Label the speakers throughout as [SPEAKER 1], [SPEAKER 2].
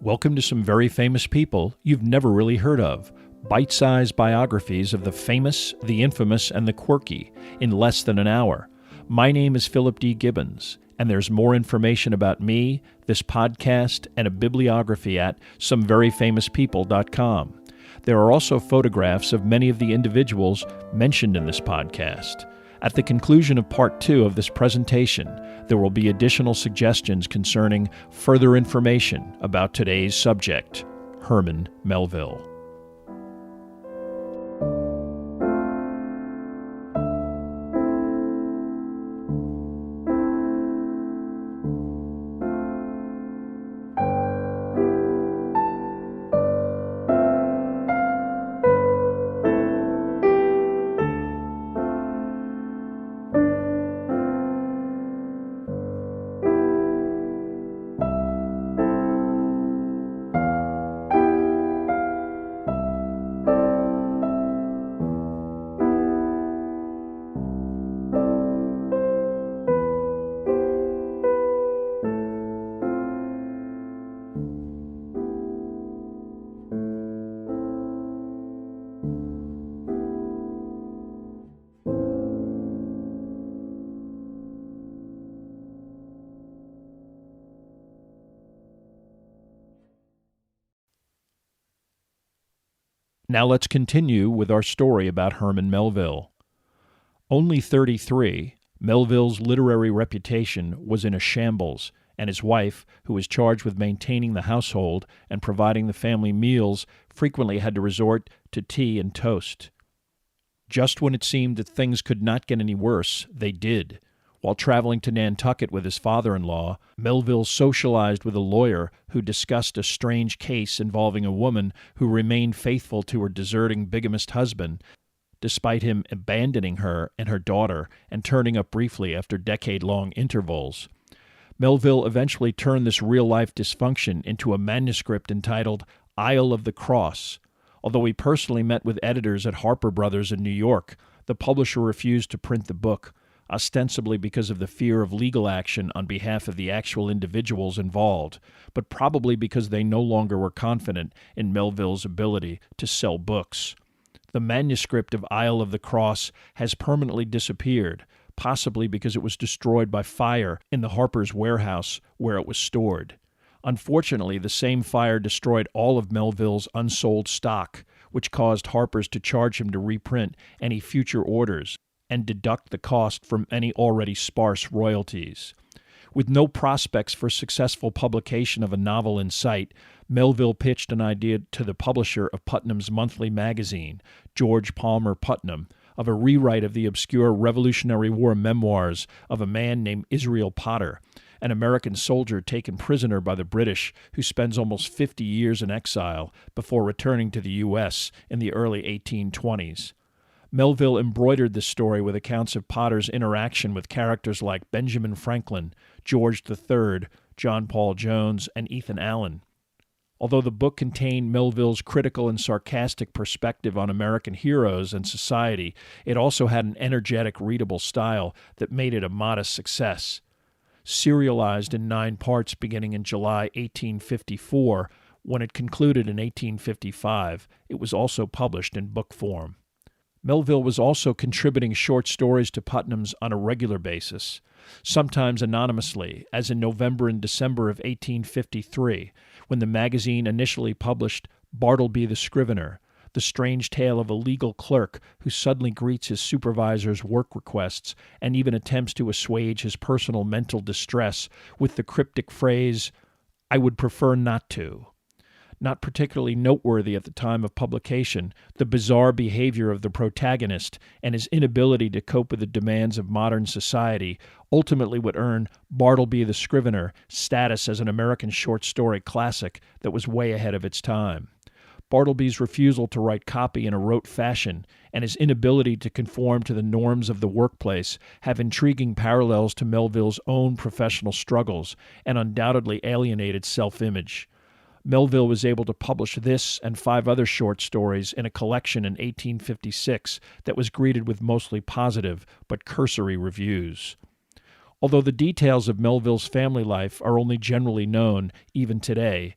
[SPEAKER 1] Welcome to some very famous people you've never really heard of. Bite-sized biographies of the famous, the infamous, and the quirky in less than an hour. My name is Philip D. Gibbons, and there's more information about me, this podcast, and a bibliography at someveryfamouspeople.com. There are also photographs of many of the individuals mentioned in this podcast. At the conclusion of Part 2 of this presentation, there will be additional suggestions concerning further information about today's subject, Herman Melville. Now let's continue with our story about Herman Melville. Only 33, Melville's literary reputation was in a shambles, and his wife, who was charged with maintaining the household and providing the family meals, frequently had to resort to tea and toast. Just when it seemed that things could not get any worse, they did. While traveling to Nantucket with his father-in-law, Melville socialized with a lawyer who discussed a strange case involving a woman who remained faithful to her deserting bigamist husband, despite him abandoning her and her daughter and turning up briefly after decade-long intervals. Melville eventually turned this real-life dysfunction into a manuscript entitled Isle of the Cross. Although he personally met with editors at Harper Brothers in New York, the publisher refused to print the book, ostensibly because of the fear of legal action on behalf of the actual individuals involved, but probably because they no longer were confident in Melville's ability to sell books. The manuscript of Isle of the Cross has permanently disappeared, possibly because it was destroyed by fire in the Harper's warehouse where it was stored. Unfortunately, the same fire destroyed all of Melville's unsold stock, which caused Harper's to charge him to reprint any future orders and deduct the cost from any already sparse royalties. With no prospects for successful publication of a novel in sight, Melville pitched an idea to the publisher of Putnam's monthly magazine, George Palmer Putnam, of a rewrite of the obscure Revolutionary War memoirs of a man named Israel Potter, an American soldier taken prisoner by the British who spends almost 50 years in exile before returning to the U.S. in the early 1820s. Melville embroidered the story with accounts of Potter's interaction with characters like Benjamin Franklin, George III, John Paul Jones, and Ethan Allen. Although the book contained Melville's critical and sarcastic perspective on American heroes and society, it also had an energetic, readable style that made it a modest success. Serialized in 9 parts beginning in July 1854, when it concluded in 1855, it was also published in book form. Melville was also contributing short stories to Putnam's on a regular basis, sometimes anonymously, as in November and December of 1853, when the magazine initially published Bartleby the Scrivener, the strange tale of a legal clerk who suddenly greets his supervisor's work requests and even attempts to assuage his personal mental distress with the cryptic phrase, "I would prefer not to." Not particularly noteworthy at the time of publication, the bizarre behavior of the protagonist and his inability to cope with the demands of modern society ultimately would earn Bartleby the Scrivener status as an American short story classic that was way ahead of its time. Bartleby's refusal to write copy in a rote fashion and his inability to conform to the norms of the workplace have intriguing parallels to Melville's own professional struggles and undoubtedly alienated self-image. Melville was able to publish this and 5 other short stories in a collection in 1856 that was greeted with mostly positive but cursory reviews. Although the details of Melville's family life are only generally known even today,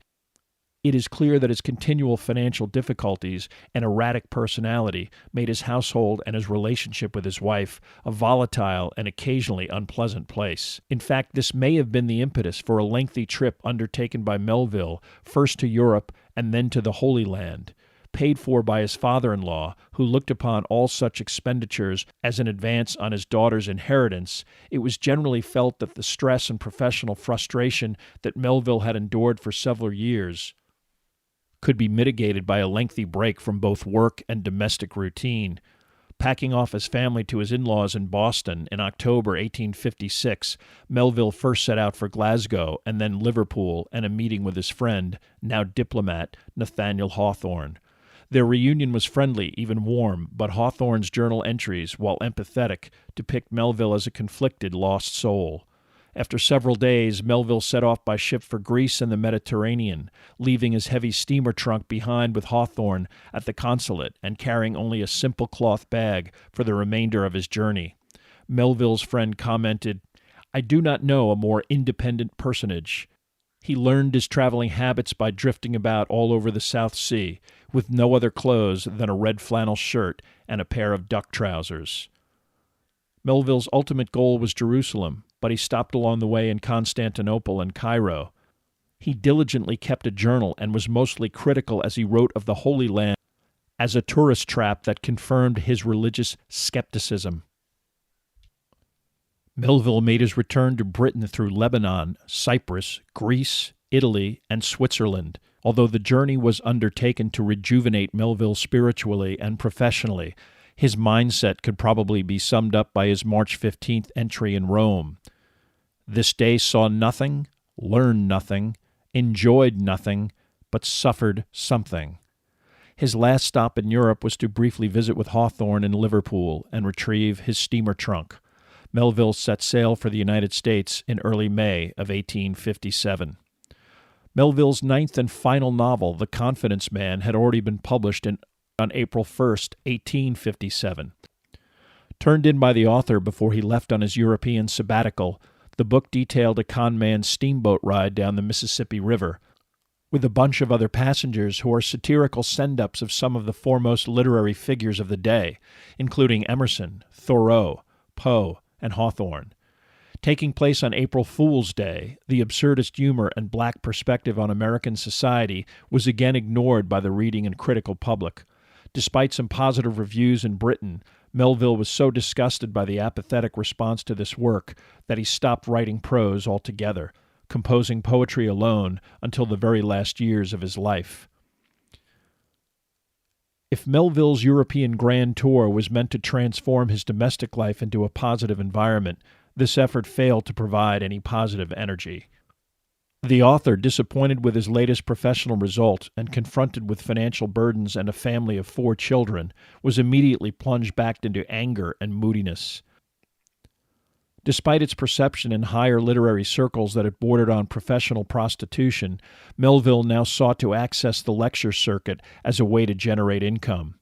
[SPEAKER 1] It is clear that his continual financial difficulties and erratic personality made his household and his relationship with his wife a volatile and occasionally unpleasant place. In fact, this may have been the impetus for a lengthy trip undertaken by Melville, first to Europe and then to the Holy Land. Paid for by his father-in-law, who looked upon all such expenditures as an advance on his daughter's inheritance, it was generally felt that the stress and professional frustration that Melville had endured for several years could be mitigated by a lengthy break from both work and domestic routine. Packing off his family to his in-laws in Boston in October 1856, Melville first set out for Glasgow and then Liverpool and a meeting with his friend, now diplomat, Nathaniel Hawthorne. Their reunion was friendly, even warm, but Hawthorne's journal entries, while empathetic, depict Melville as a conflicted, lost soul. After several days, Melville set off by ship for Greece and the Mediterranean, leaving his heavy steamer trunk behind with Hawthorne at the consulate and carrying only a simple cloth bag for the remainder of his journey. Melville's friend commented, "I do not know a more independent personage. He learned his traveling habits by drifting about all over the South Sea, with no other clothes than a red flannel shirt and a pair of duck trousers." Melville's ultimate goal was Jerusalem, but he stopped along the way in Constantinople and Cairo. He diligently kept a journal and was mostly critical as he wrote of the Holy Land as a tourist trap that confirmed his religious skepticism. Melville made his return to Britain through Lebanon, Cyprus, Greece, Italy, and Switzerland. Although the journey was undertaken to rejuvenate Melville spiritually and professionally, his mindset could probably be summed up by his March 15th entry in Rome. "This day saw nothing, learned nothing, enjoyed nothing, but suffered something." His last stop in Europe was to briefly visit with Hawthorne in Liverpool and retrieve his steamer trunk. Melville set sail for the United States in early May of 1857. Melville's ninth and final novel, The Confidence Man, had already been published on April 1st, 1857. Turned in by the author before he left on his European sabbatical, the book detailed a con man's steamboat ride down the Mississippi River, with a bunch of other passengers who are satirical send-ups of some of the foremost literary figures of the day, including Emerson, Thoreau, Poe, and Hawthorne. Taking place on April Fool's Day, the absurdist humor and black perspective on American society was again ignored by the reading and critical public. Despite some positive reviews in Britain, Melville was so disgusted by the apathetic response to this work that he stopped writing prose altogether, composing poetry alone until the very last years of his life. If Melville's European grand tour was meant to transform his domestic life into a positive environment, this effort failed to provide any positive energy. The author, disappointed with his latest professional result and confronted with financial burdens and a family of 4 children, was immediately plunged back into anger and moodiness. Despite its perception in higher literary circles that it bordered on professional prostitution, Melville now sought to access the lecture circuit as a way to generate income.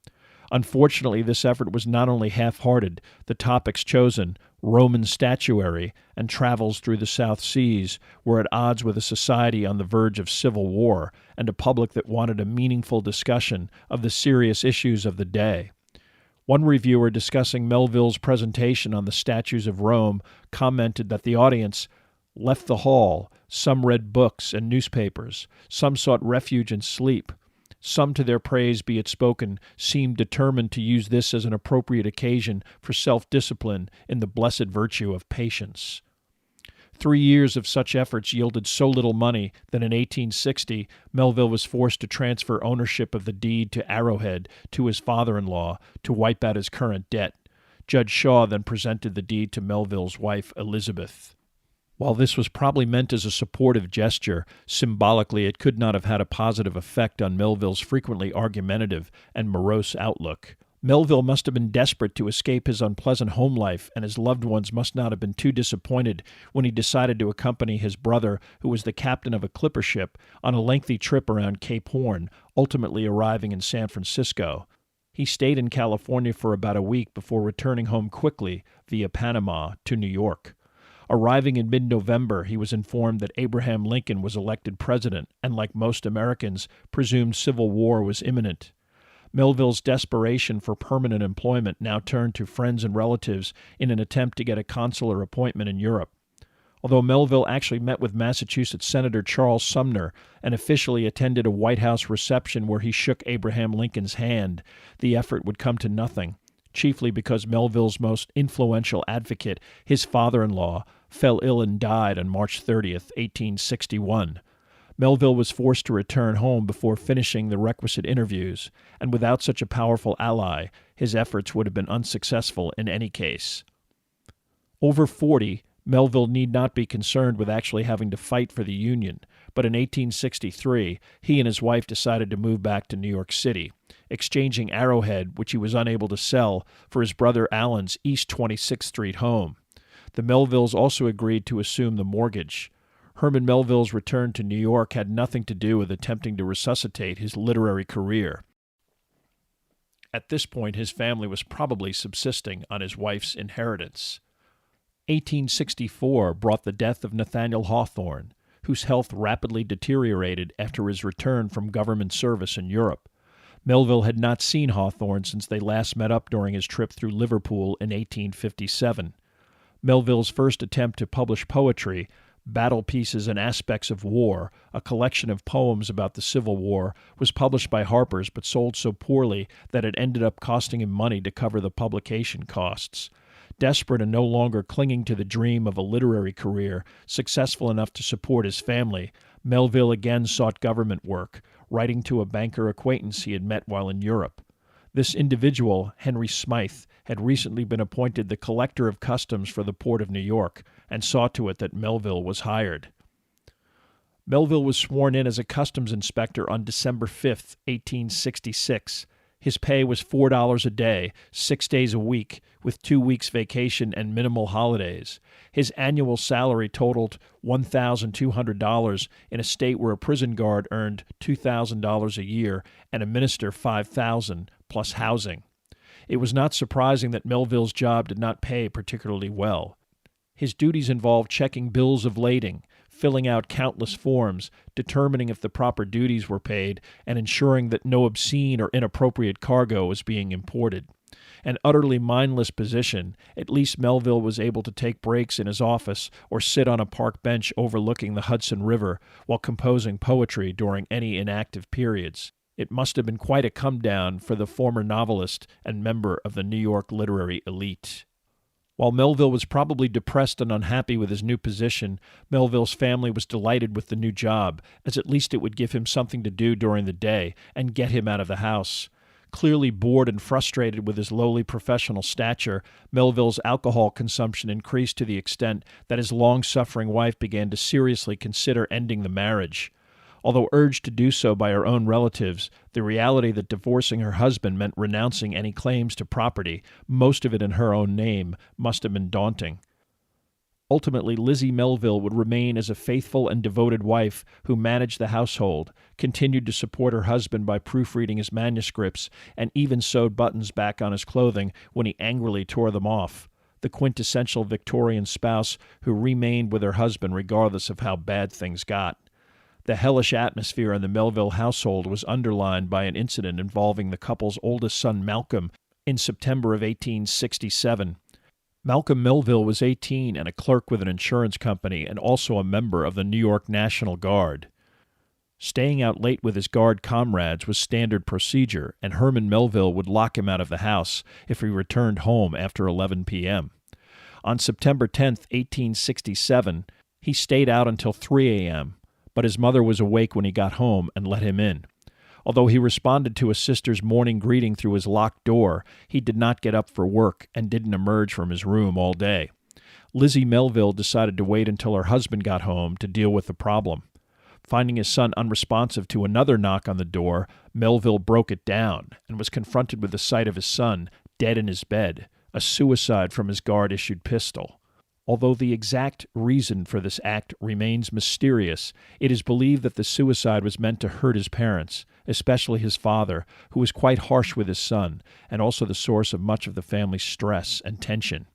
[SPEAKER 1] Unfortunately, this effort was not only half-hearted. The topics chosen, Roman statuary and travels through the South Seas, were at odds with a society on the verge of civil war and a public that wanted a meaningful discussion of the serious issues of the day. One reviewer discussing Melville's presentation on the statues of Rome commented that the audience left the hall. Some read books and newspapers. Some sought refuge in sleep. Some, to their praise be it spoken, seemed determined to use this as an appropriate occasion for self-discipline in the blessed virtue of patience. 3 years of such efforts yielded so little money that in 1860 Melville was forced to transfer ownership of the deed to Arrowhead to his father-in-law to wipe out his current debt. Judge Shaw then presented the deed to Melville's wife, Elizabeth. While this was probably meant as a supportive gesture, symbolically it could not have had a positive effect on Melville's frequently argumentative and morose outlook. Melville must have been desperate to escape his unpleasant home life, and his loved ones must not have been too disappointed when he decided to accompany his brother, who was the captain of a clipper ship, on a lengthy trip around Cape Horn, ultimately arriving in San Francisco. He stayed in California for about a week before returning home quickly via Panama to New York. Arriving in mid-November, he was informed that Abraham Lincoln was elected president and, like most Americans, presumed civil war was imminent. Melville's desperation for permanent employment now turned to friends and relatives in an attempt to get a consular appointment in Europe. Although Melville actually met with Massachusetts Senator Charles Sumner and officially attended a White House reception where he shook Abraham Lincoln's hand, the effort would come to nothing, chiefly because Melville's most influential advocate, his father-in-law, fell ill and died on March 30th, 1861. Melville was forced to return home before finishing the requisite interviews, and without such a powerful ally, his efforts would have been unsuccessful in any case. Over 40, Melville need not be concerned with actually having to fight for the Union, but in 1863, he and his wife decided to move back to New York City, exchanging Arrowhead, which he was unable to sell, for his brother Allen's East 26th Street home. The Melvilles also agreed to assume the mortgage. Herman Melville's return to New York had nothing to do with attempting to resuscitate his literary career. At this point, his family was probably subsisting on his wife's inheritance. 1864 brought the death of Nathaniel Hawthorne, whose health rapidly deteriorated after his return from government service in Europe. Melville had not seen Hawthorne since they last met up during his trip through Liverpool in 1857. Melville's first attempt to publish poetry, Battle Pieces and Aspects of War, a collection of poems about the Civil War, was published by Harper's but sold so poorly that it ended up costing him money to cover the publication costs. Desperate and no longer clinging to the dream of a literary career, successful enough to support his family, Melville again sought government work, writing to a banker acquaintance he had met while in Europe. This individual, Henry Smythe, had recently been appointed the Collector of Customs for the Port of New York, and saw to it that Melville was hired. Melville was sworn in as a customs inspector on December 5, 1866. His pay was $4 a day, 6 days a week, with 2 weeks vacation and minimal holidays. His annual salary totaled $1,200 in a state where a prison guard earned $2,000 a year and a minister $5,000, plus housing. It was not surprising that Melville's job did not pay particularly well. His duties involved checking bills of lading, filling out countless forms, determining if the proper duties were paid, and ensuring that no obscene or inappropriate cargo was being imported. An utterly mindless position, at least Melville was able to take breaks in his office or sit on a park bench overlooking the Hudson River while composing poetry during any inactive periods. It must have been quite a come-down for the former novelist and member of the New York literary elite. While Melville was probably depressed and unhappy with his new position, Melville's family was delighted with the new job, as at least it would give him something to do during the day and get him out of the house. Clearly bored and frustrated with his lowly professional stature, Melville's alcohol consumption increased to the extent that his long-suffering wife began to seriously consider ending the marriage. Although urged to do so by her own relatives, the reality that divorcing her husband meant renouncing any claims to property, most of it in her own name, must have been daunting. Ultimately, Lizzie Melville would remain as a faithful and devoted wife who managed the household, continued to support her husband by proofreading his manuscripts, and even sewed buttons back on his clothing when he angrily tore them off. The quintessential Victorian spouse who remained with her husband regardless of how bad things got. The hellish atmosphere in the Melville household was underlined by an incident involving the couple's oldest son, Malcolm, in September of 1867. Malcolm Melville was 18 and a clerk with an insurance company and also a member of the New York National Guard. Staying out late with his Guard comrades was standard procedure, and Herman Melville would lock him out of the house if he returned home after 11 p.m. On September 10, 1867, he stayed out until 3 a.m., but his mother was awake when he got home and let him in. Although he responded to his sister's morning greeting through his locked door, he did not get up for work and didn't emerge from his room all day. Lizzie Melville decided to wait until her husband got home to deal with the problem. Finding his son unresponsive to another knock on the door, Melville broke it down and was confronted with the sight of his son dead in his bed, a suicide from his Guard-issued pistol. Although the exact reason for this act remains mysterious, it is believed that the suicide was meant to hurt his parents, especially his father, who was quite harsh with his son, and also the source of much of the family's stress and tension.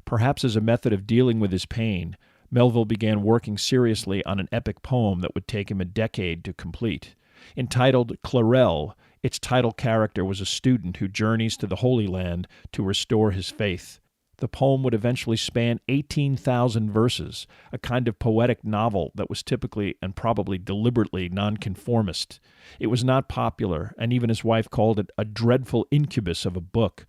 [SPEAKER 1] Perhaps as a method of dealing with his pain, Melville began working seriously on an epic poem that would take him a decade to complete. Entitled Clarel, its title character was a student who journeys to the Holy Land to restore his faith. The poem would eventually span 18,000 verses, a kind of poetic novel that was typically and probably deliberately nonconformist. It was not popular, and even his wife called it a dreadful incubus of a book,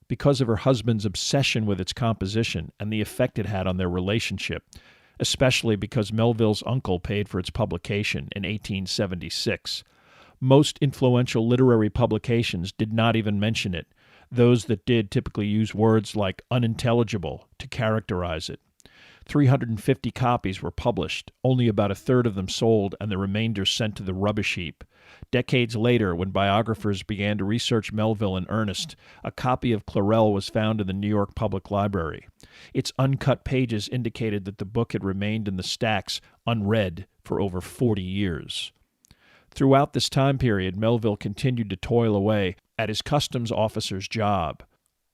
[SPEAKER 1] because of her husband's obsession with its composition and the effect it had on their relationship, especially because Melville's uncle paid for its publication in 1876. Most influential literary publications did not even mention it. Those that did typically use words like unintelligible to characterize it. 350 copies were published, only about a third of them sold, and the remainder sent to the rubbish heap. Decades later, when biographers began to research Melville in earnest, a copy of Clarel was found in the New York Public Library. Its uncut pages indicated that the book had remained in the stacks unread for over 40 years. Throughout this time period, Melville continued to toil away at his customs officer's job.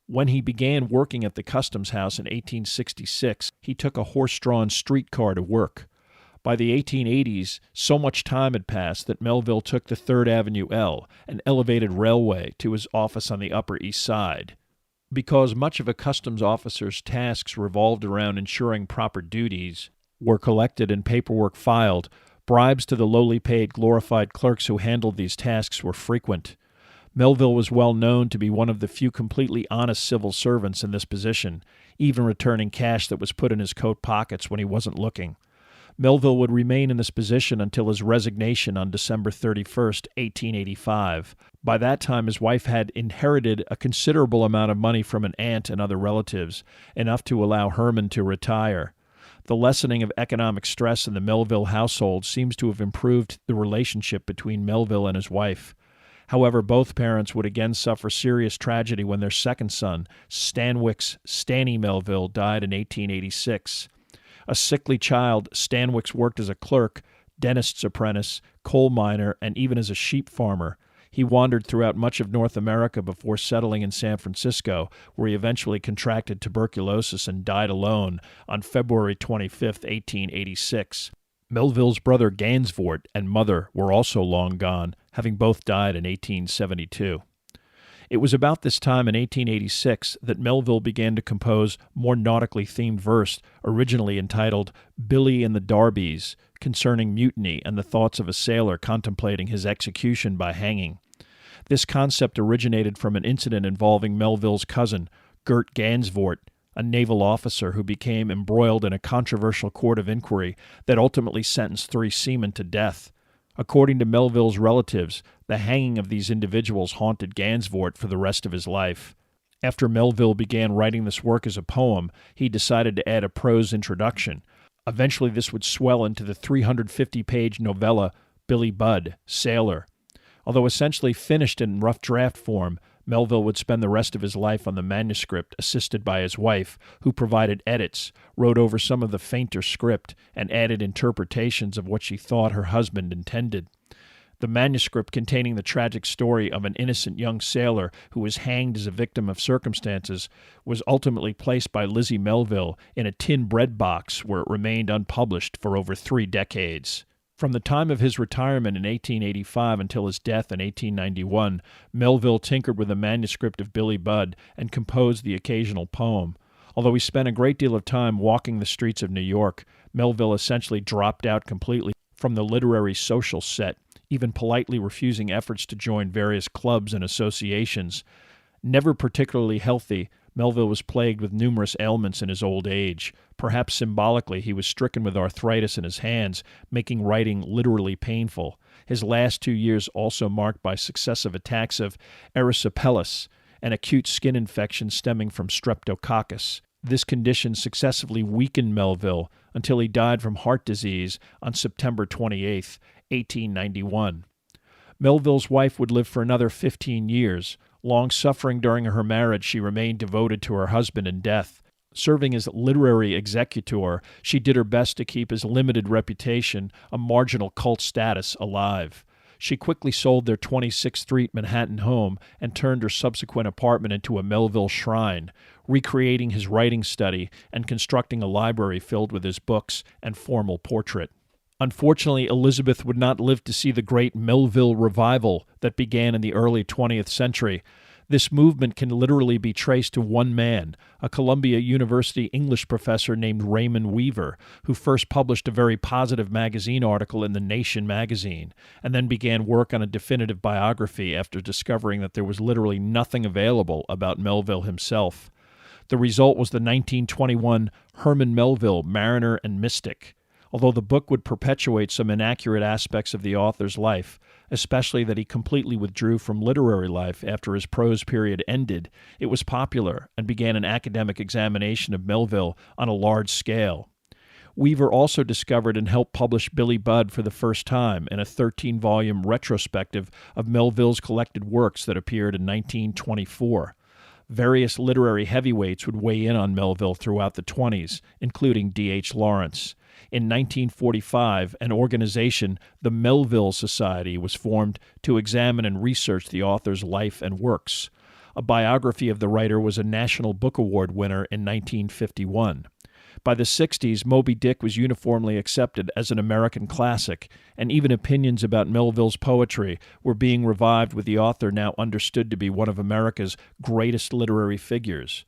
[SPEAKER 1] When he began working at the customs house in 1866, he took a horse-drawn streetcar to work. By the 1880s, so much time had passed that Melville took the 3rd Avenue L, an elevated railway, to his office on the Upper East Side. Because much of a customs officer's tasks revolved around ensuring proper duties were collected and paperwork filed, bribes to the lowly paid glorified clerks who handled these tasks were frequent. Melville was well known to be one of the few completely honest civil servants in this position, even returning cash that was put in his coat pockets when he wasn't looking. Melville would remain in this position until his resignation on December 31st, 1885. By that time, his wife had inherited a considerable amount of money from an aunt and other relatives, enough to allow Herman to retire. The lessening of economic stress in the Melville household seems to have improved the relationship between Melville and his wife. However, both parents would again suffer serious tragedy when their second son, Stanny Melville, died in 1886. A sickly child, Stanwix worked as a clerk, dentist's apprentice, coal miner, and even as a sheep farmer. He wandered throughout much of North America before settling in San Francisco, where he eventually contracted tuberculosis and died alone on February 25, 1886. Melville's brother Gansvoort and mother were also long gone, having both died in 1872. It was about this time in 1886 that Melville began to compose more nautically themed verse, originally entitled Billy and the Darbies, concerning mutiny and the thoughts of a sailor contemplating his execution by hanging. This concept originated from an incident involving Melville's cousin, Gert Gansvoort, a naval officer who became embroiled in a controversial court of inquiry that ultimately sentenced 3 seamen to death. According to Melville's relatives, the hanging of these individuals haunted Gansvoort for the rest of his life. After Melville began writing this work as a poem, he decided to add a prose introduction. Eventually this would swell into the 350-page novella Billy Budd, Sailor. Although essentially finished in rough draft form, Melville would spend the rest of his life on the manuscript, assisted by his wife, who provided edits, wrote over some of the fainter script, and added interpretations of what she thought her husband intended. The manuscript, containing the tragic story of an innocent young sailor who was hanged as a victim of circumstances, was ultimately placed by Lizzie Melville in a tin bread box where it remained unpublished for over 3 decades. From the time of his retirement in 1885 until his death in 1891, Melville tinkered with the manuscript of Billy Budd and composed the occasional poem. Although he spent a great deal of time walking the streets of New York, Melville essentially dropped out completely from the literary social set, even politely refusing efforts to join various clubs and associations. Never particularly healthy, Melville was plagued with numerous ailments in his old age. Perhaps symbolically, he was stricken with arthritis in his hands, making writing literally painful. His last 2 years also marked by successive attacks of erysipelas, an acute skin infection stemming from streptococcus. This condition successively weakened Melville until he died from heart disease on September 28, 1891. Melville's wife would live for another 15 years. Long suffering during her marriage, she remained devoted to her husband in death. Serving as literary executor, she did her best to keep his limited reputation, a marginal cult status, alive. She quickly sold their 26th Street Manhattan home and turned her subsequent apartment into a Melville shrine, recreating his writing study and constructing a library filled with his books and formal portrait. Unfortunately, Elizabeth would not live to see the great Melville revival that began in the early 20th century. This movement can literally be traced to one man, a Columbia University English professor named Raymond Weaver, who first published a very positive magazine article in The Nation magazine, and then began work on a definitive biography after discovering that there was literally nothing available about Melville himself. The result was the 1921 Herman Melville, Mariner and Mystic. Although the book would perpetuate some inaccurate aspects of the author's life, especially that he completely withdrew from literary life after his prose period ended, it was popular and began an academic examination of Melville on a large scale. Weaver also discovered and helped publish Billy Budd for the first time in a 13-volume retrospective of Melville's collected works that appeared in 1924. Various literary heavyweights would weigh in on Melville throughout the 20s, including D.H. Lawrence. In 1945, an organization, the Melville Society, was formed to examine and research the author's life and works. A biography of the writer was a National Book Award winner in 1951. By the 60s, Moby Dick was uniformly accepted as an American classic, and even opinions about Melville's poetry were being revived with the author now understood to be one of America's greatest literary figures.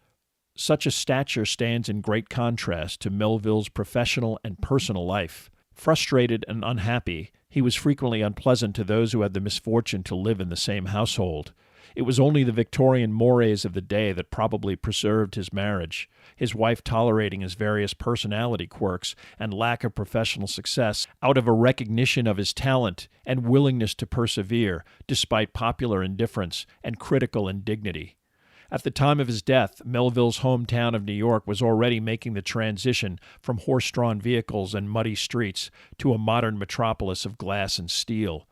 [SPEAKER 1] Such a stature stands in great contrast to Melville's professional and personal life. Frustrated and unhappy, he was frequently unpleasant to those who had the misfortune to live in the same household. It was only the Victorian mores of the day that probably preserved his marriage, his wife tolerating his various personality quirks and lack of professional success out of a recognition of his talent and willingness to persevere despite popular indifference and critical indignity. At the time of his death, Melville's hometown of New York was already making the transition from horse-drawn vehicles and muddy streets to a modern metropolis of glass and steel.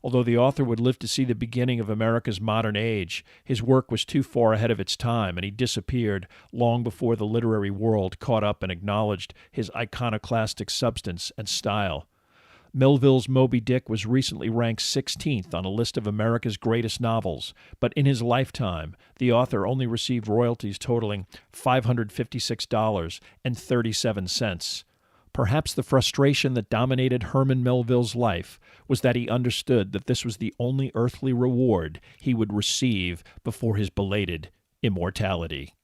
[SPEAKER 1] Although the author would live to see the beginning of America's modern age, his work was too far ahead of its time, and he disappeared long before the literary world caught up and acknowledged his iconoclastic substance and style. Melville's Moby Dick was recently ranked 16th on a list of America's greatest novels, but in his lifetime, the author only received royalties totaling $556.37. Perhaps the frustration that dominated Herman Melville's life was that he understood that this was the only earthly reward he would receive before his belated immortality.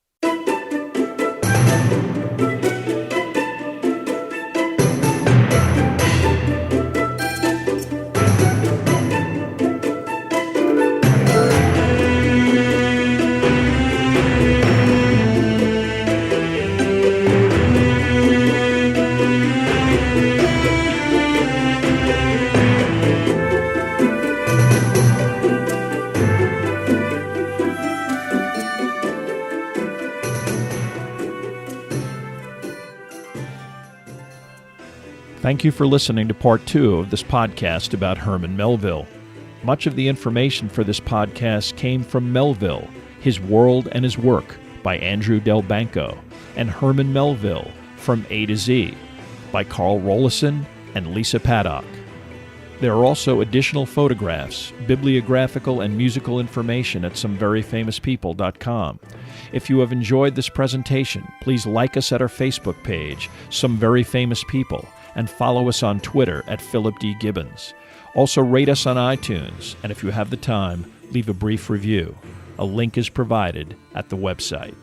[SPEAKER 1] Thank you for listening to Part 2 of this podcast about Herman Melville. Much of the information for this podcast came from Melville, His World and His Work by Andrew Del Banco, and Herman Melville, From A to Z by Carl Rollison and Lisa Paddock. There are also additional photographs, bibliographical and musical information at someveryfamouspeople.com. If you have enjoyed this presentation, please like us at our Facebook page, Some Very Famous People, and follow us on Twitter at Philip D. Gibbons. Also rate us on iTunes, and if you have the time, leave a brief review. A link is provided at the website.